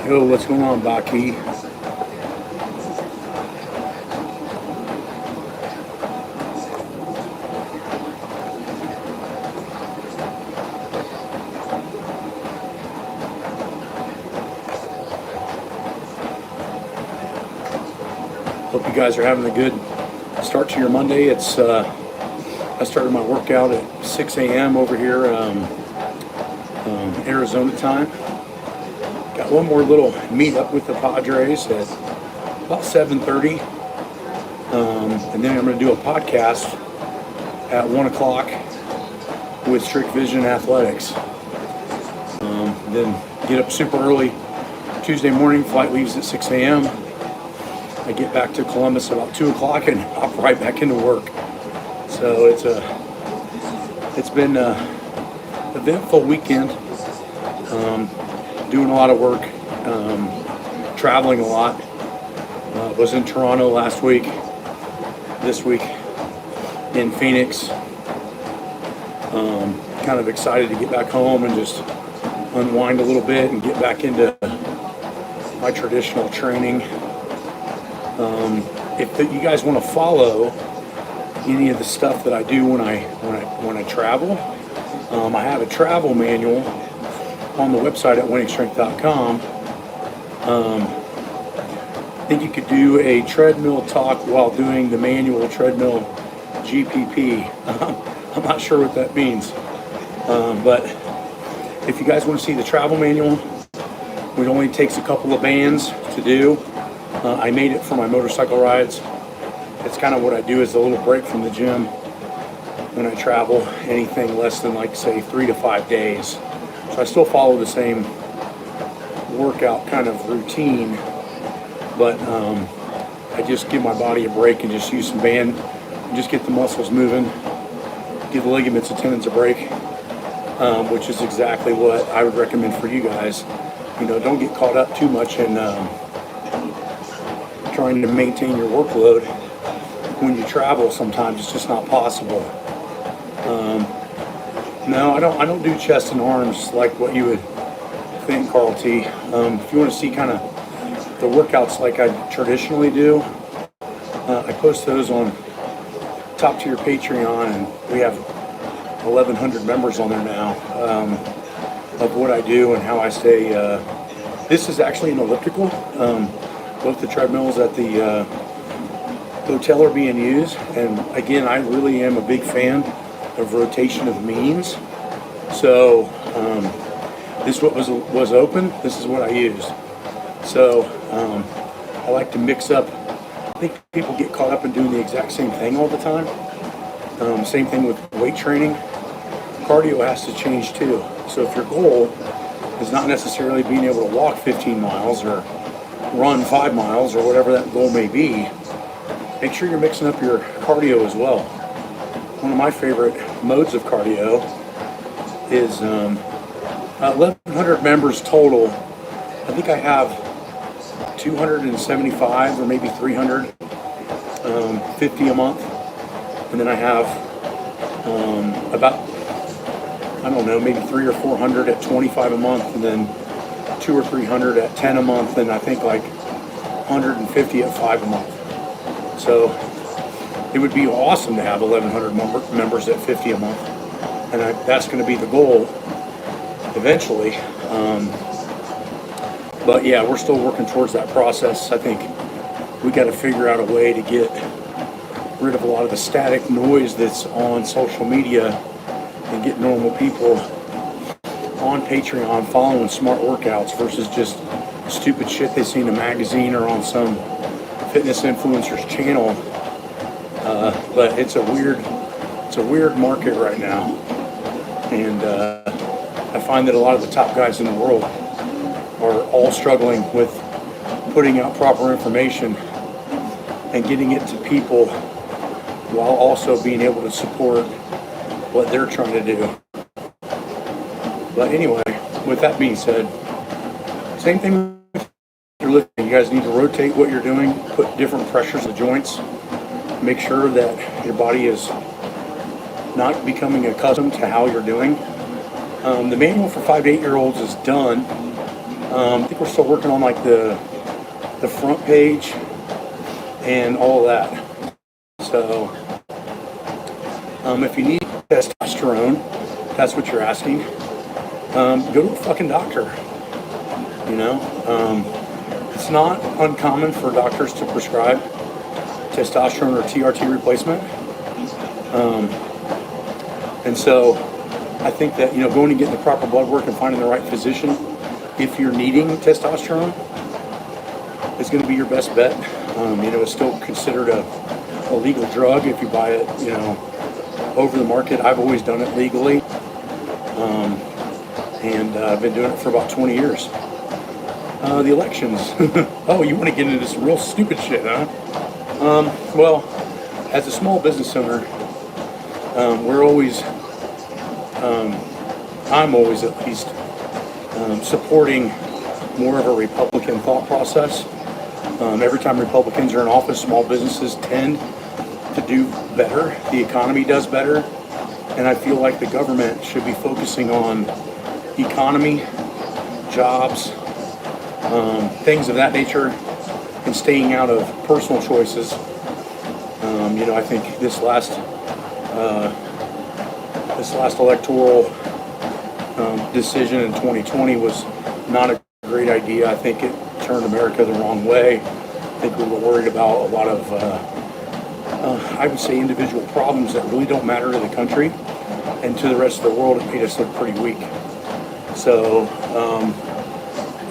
Yo, what's going on, Baki? Hope you guys are having a good start to your Monday. I started my workout at 6 a.m. over here, Arizona time. Got one more little meet up with the Padres at about 7:30, and then I'm going to do a podcast at 1 o'clock with Strict Vision Athletics. Then get up super early Tuesday morning. Flight leaves at 6 a.m. I get back to Columbus about 2 o'clock and hop right back into work. So it's been an eventful weekend. Doing a lot of work, traveling a lot. Was in Toronto last week, this week in Phoenix. Kind of excited to get back home and just unwind a little bit and get back into my traditional training. If you guys want to follow any of the stuff that I do when I travel, I have a travel manual on the website at wenningstrength.com. I think you could do a treadmill talk while doing the manual treadmill GPP. I'm not sure what that means, but if you guys want to see the travel manual, it only takes a couple of bands to do. I made it for my motorcycle rides. It's kind of what I do as a little break from the gym when I travel, anything less than like say 3 to 5 days. So I still follow the same workout kind of routine, but I just give my body a break and just use some band, and just get the muscles moving, give the ligaments and tendons a break, which is exactly what I would recommend for you guys. Don't get caught up too much in trying to maintain your workload when you travel. Sometimes it's just not possible. No, I don't do chest and arms like what you would think, Carl T. If you want to see kind of the workouts like I traditionally do, I post those on top tier Patreon, and we have 1,100 members on there now, of what I do and how I stay. This is actually an elliptical. Both the treadmills at the hotel are being used, and again, I really am a big fan of rotation of means. So this was open. This is what I used. So I like to mix up. I think people get caught up in doing the exact same thing all the time. Same thing with weight training. Cardio has to change too. So if your goal is not necessarily being able to walk 15 miles or run 5 miles or whatever that goal may be, make sure you're mixing up your cardio as well. One of my favorite modes of cardio is 1,100 members total. I think I have 275 or maybe 350 a month, and then I have about, I don't know, maybe 300 or 400 at 25 a month, and then 200 or 300 at 10 a month, and I think like 150 at 5 a month. So it would be awesome to have 1,100 members at 50 a month, and that's going to be the goal eventually. But yeah, we're still working towards that process. I think we got to figure out a way to get rid of a lot of the static noise that's on social media and get normal people on Patreon following smart workouts versus just stupid shit they see in a magazine or on some fitness influencer's channel. But it's a weird market right now, and I find that a lot of the top guys in the world are all struggling with putting out proper information and getting it to people while also being able to support what they're trying to do. But anyway, with that being said, same thing with your lifting. You guys need to rotate what you're doing, put different pressures to the joints, make sure that your body is not becoming accustomed to how you're doing. The manual for 5 to 8-year-olds is done. I think we're still working on like the front page and all of that. So if you need testosterone, that's what you're asking, go to a fucking doctor. It's not uncommon for doctors to prescribe testosterone or TRT replacement. And so I think that, going and getting the proper blood work and finding the right physician, if you're needing testosterone, is going to be your best bet. It's still considered a legal drug if you buy it, over the market. I've always done it legally. And I've been doing it for about 20 years. The elections. Oh, you want to get into this real stupid shit, huh? Well, as a small business owner, I'm always at least supporting more of a Republican thought process. Every time Republicans are in office, small businesses tend to do better. The economy does better. And I feel like the government should be focusing on economy, jobs, things of that nature, and staying out of personal choices. I think this last electoral decision in 2020 was not a great idea. I think it turned America the wrong way. I think we were worried about a lot of, I would say, individual problems that really don't matter to the country, and to the rest of the world, it made us look pretty weak. So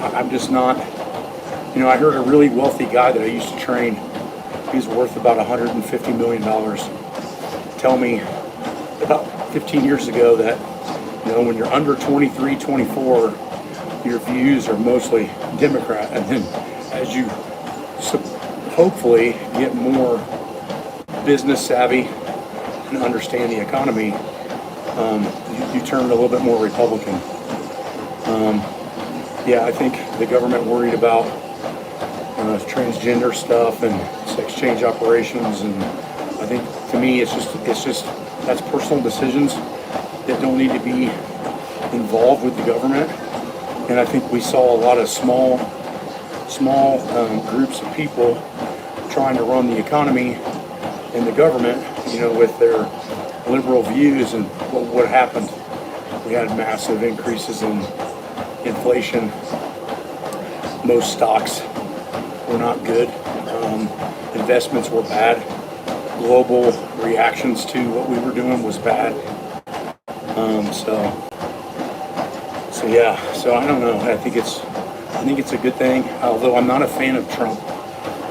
I'm just not, I heard a really wealthy guy that I used to train, he's worth about $150 million, tell me about 15 years ago that, when you're under 23, 24, your views are mostly Democrat. And then as you hopefully get more business savvy and understand the economy, you turn a little bit more Republican. I think the government worried about transgender stuff and sex change operations, and I think to me it's just that's personal decisions that don't need to be involved with the government. And I think we saw a lot of small groups of people trying to run the economy and the government, with their liberal views, and what happened. We had massive increases in inflation. Most stocks were not good. Investments were bad. Global reactions to what we were doing was bad. So I don't know. I think it's a good thing. Although I'm not a fan of Trump,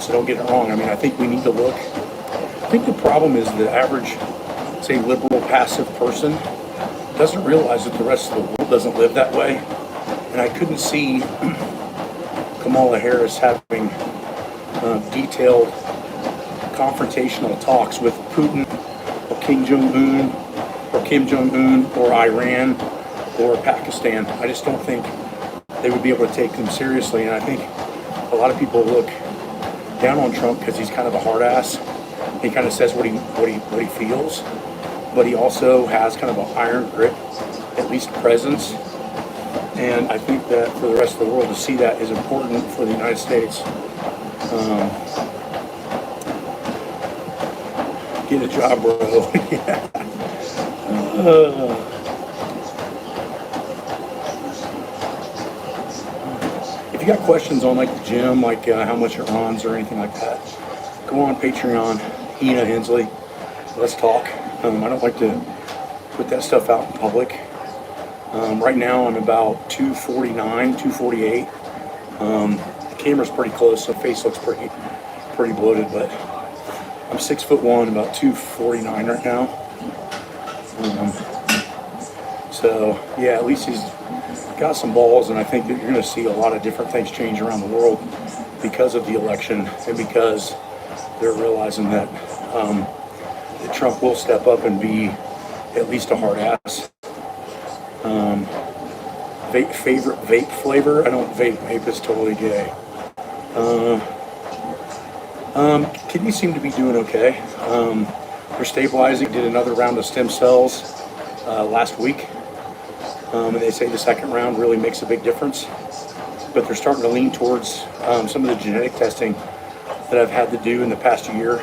so don't get it wrong. I think we need to look. I think the problem is the average, say, liberal passive person doesn't realize that the rest of the world doesn't live that way. And I couldn't see Kamala Harris having detailed confrontational talks with Putin or Kim Jong-un or Iran or Pakistan. I just don't think they would be able to take them seriously. And I think a lot of people look down on Trump because he's kind of a hard ass. He kind of says what he feels, but he also has kind of an iron grip, at least presence. And I think that for the rest of the world to see that is important for the United States. Get a job, bro. Yeah. If you got questions on like the gym, like how much it runs or anything like that, go on Patreon, Hina Hensley. Let's talk. I don't like to put that stuff out in public. Right now I'm about 249, 248. The camera's pretty close, so face looks pretty bloated, but I'm 6'1", about 249 right now. So yeah, at least he's got some balls, and I think that you're going to see a lot of different things change around the world because of the election, and because they're realizing that Trump will step up and be at least a hard ass. Favorite vape flavor? I don't vape. Vape is totally gay. Kidneys seem to be doing okay. They're stabilizing. Did another round of stem cells last week. And they say the second round really makes a big difference. But they're starting to lean towards some of the genetic testing that I've had to do in the past year.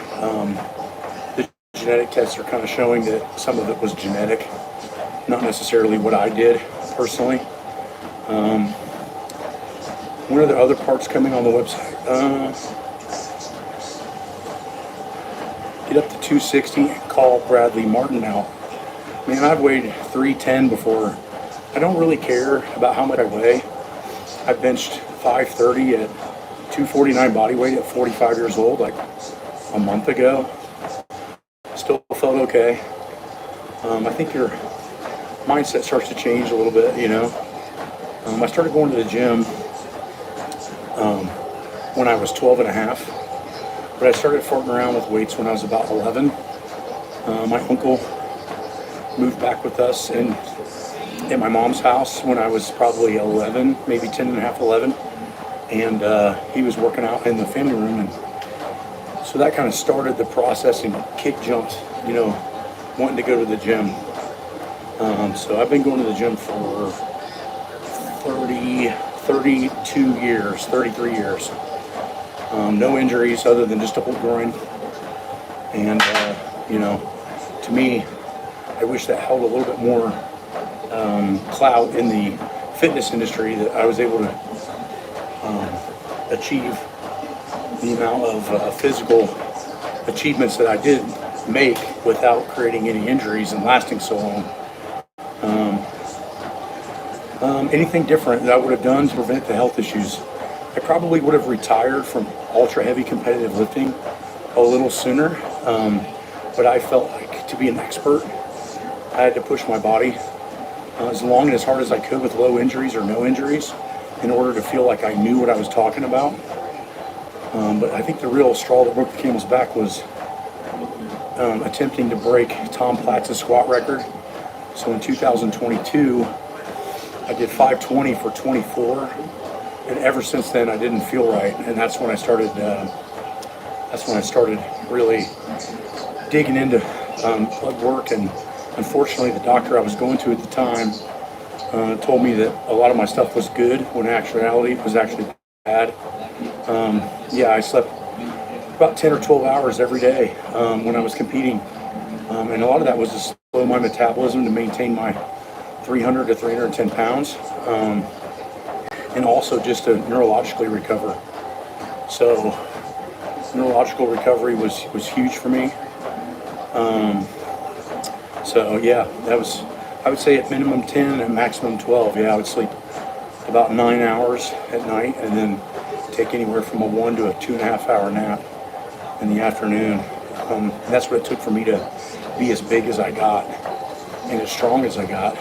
The genetic tests are kind of showing that some of it was genetic, not necessarily what I did personally. What are the other parts coming on the website? Get up to 260 and call Bradley Martin now. Man, I've weighed 310 before. I don't really care about how much I weigh. I benched 530 at 249 body weight at 45 years old, like a month ago. Still felt okay. I think your mindset starts to change a little bit, you know. I started going to the gym when I was 12 and a half, but I started farting around with weights when I was about 11. My uncle moved back with us at my mom's house when I was probably 11, maybe 10 and a half, 11. And he was working out in the family room. And so that kind of started the process and kick jumped, you know, wanting to go to the gym. So I've been going to the gym for 32 years, 33 years. No injuries other than just a pulled groin. And, you know, to me, I wish that held a little bit more clout in the fitness industry, that I was able to achieve the amount of physical achievements that I did make without creating any injuries and lasting so long. Anything different that I would have done to prevent the health issues? I probably would have retired from ultra heavy competitive lifting a little sooner, but I felt like to be an expert, I had to push my body as long and as hard as I could with low injuries or no injuries in order to feel like I knew what I was talking about. But I think the real straw that broke the camel's back was attempting to break Tom Platz's squat record. So in 2022, I did 520 for 24, and ever since then I didn't feel right, and that's when I started. Really digging into blood work, and unfortunately, the doctor I was going to at the time told me that a lot of my stuff was good when in actuality it was actually bad. I slept about 10 or 12 hours every day when I was competing, and a lot of that was to slow my metabolism to maintain my 300 to 310 pounds, and also just to neurologically recover. So neurological recovery was huge for me. So yeah, that was, I would say at minimum 10 and maximum 12. Yeah, I would sleep about 9 hours at night and then take anywhere from a 1 to a 2.5 hour nap in the afternoon. That's what it took for me to be as big as I got and as strong as I got.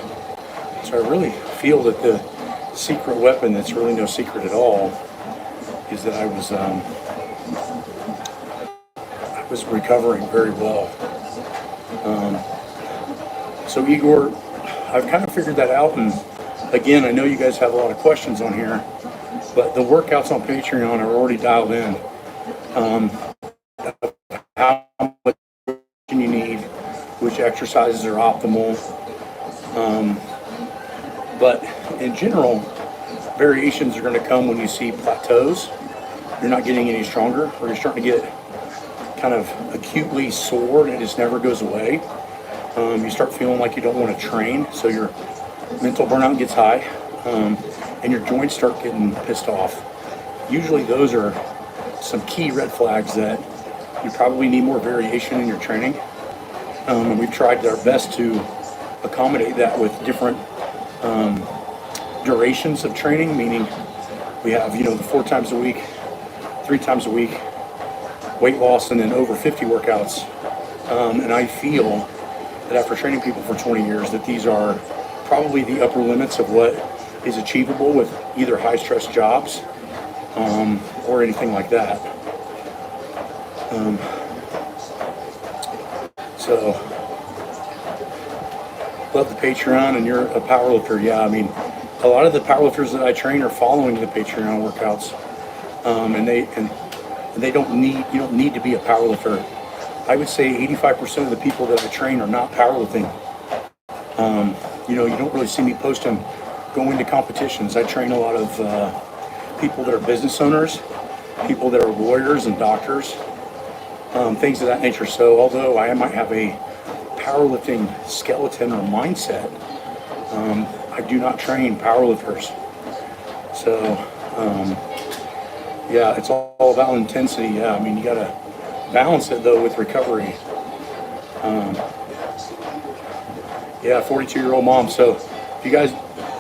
So I really feel that the secret weapon, that's really no secret at all, is that I was recovering very well. So Igor, I've kind of figured that out, and again, I know you guys have a lot of questions on here, but the workouts on Patreon are already dialed in. How much you need, which exercises are optimal. But in general, variations are going to come when you see plateaus. You're not getting any stronger, or you're starting to get kind of acutely sore and it just never goes away. You start feeling like you don't want to train, so your mental burnout gets high, and your joints start getting pissed off. Usually those are some key red flags that you probably need more variation in your training. And we've tried our best to accommodate that with different durations of training, meaning we have, the 4 times a week, 3 times a week, weight loss, and then over 50 workouts. And I feel that after training people for 20 years, that these are probably the upper limits of what is achievable with either high stress jobs or anything like that. So love the Patreon, and you're a powerlifter. Yeah, I mean, a lot of the powerlifters that I train are following the Patreon workouts, and they don't need, you don't need to be a powerlifter. I would say 85% of the people that I train are not powerlifting. You don't really see me post them going to competitions. I train a lot of people that are business owners, people that are lawyers and doctors, things of that nature. So although I might have a powerlifting skeleton or mindset, I do not train powerlifters. So yeah, it's all about intensity. Yeah, I mean, you gotta balance it though with recovery. Yeah, 42-year-old mom. So if you guys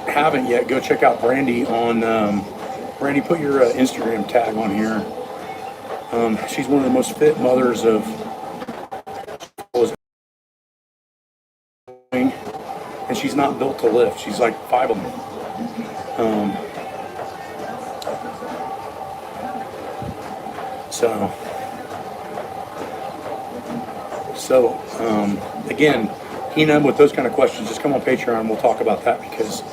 haven't yet, go check out Brandy on Brandy, put your Instagram tag on here. She's one of the most fit mothers of, and she's not built to lift. She's like 5 of them. Again, Hina, with those kind of questions, just come on Patreon and we'll talk about that, because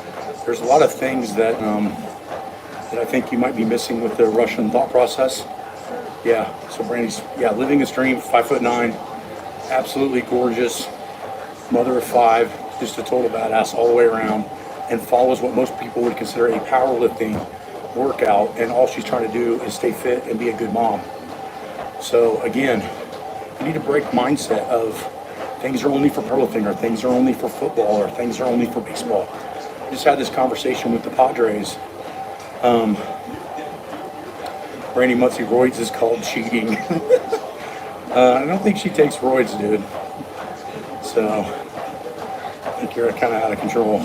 there's a lot of things that I think you might be missing with the Russian thought process. Yeah, so Brandy's, living his dream, 5'9", absolutely gorgeous, mother of 5, just a total badass all the way around, and follows what most people would consider a powerlifting workout, and all she's trying to do is stay fit and be a good mom. So again, you need to break mindset of things are only for powerlifting, or things are only for football, or things are only for baseball. I just had this conversation with the Padres. Brandy Mutsy, roids is called cheating. I don't think she takes roids, dude. So I think you're kind of out of control.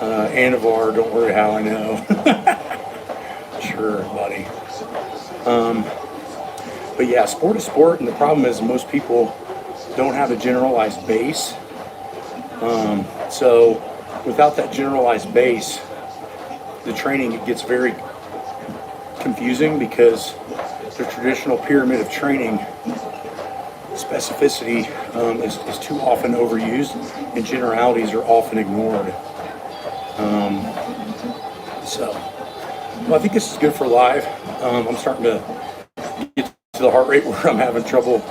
Anavar, don't worry how I know. Sure, buddy. But yeah, sport is sport, and the problem is most people don't have a generalized base. So without that generalized base, the training gets very confusing, because the traditional pyramid of training specificity is too often overused, and generalities are often ignored. Well, I think this is good for live. I'm starting to get to the heart rate where I'm having trouble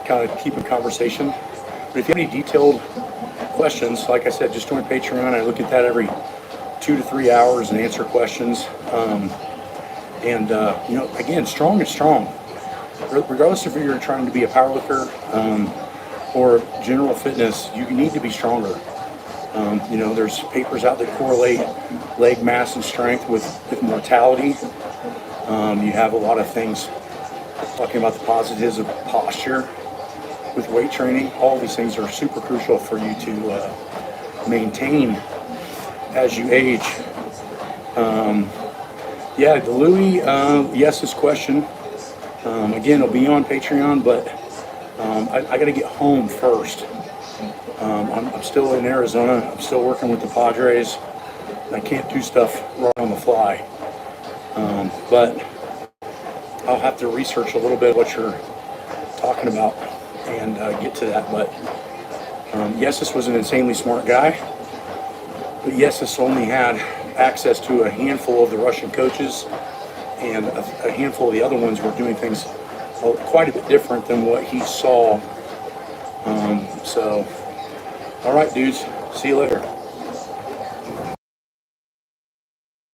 kind of keeping conversation. But if you have any detailed questions, like I said, just join Patreon. I look at that every 2 to 3 hours and answer questions. Again, strong is strong. Regardless if you're trying to be a powerlifter or general fitness, you need to be stronger. There's papers out that correlate leg mass and strength with mortality. You have a lot of things talking about the positives of posture with weight training. All these things are super crucial for you to maintain as you age. The Louis, yes, this question. Again, it'll be on Patreon, but I got to get home first. I'm still in Arizona. I'm still working with the Padres. I can't do stuff right on the fly. But I'll have to research a little bit what you're talking about and get to that. But yes, this was an insanely smart guy. But yes, this only had access to a handful of the Russian coaches, and a handful of the other ones were doing things quite a bit different than what he saw. All right, dudes, see you later.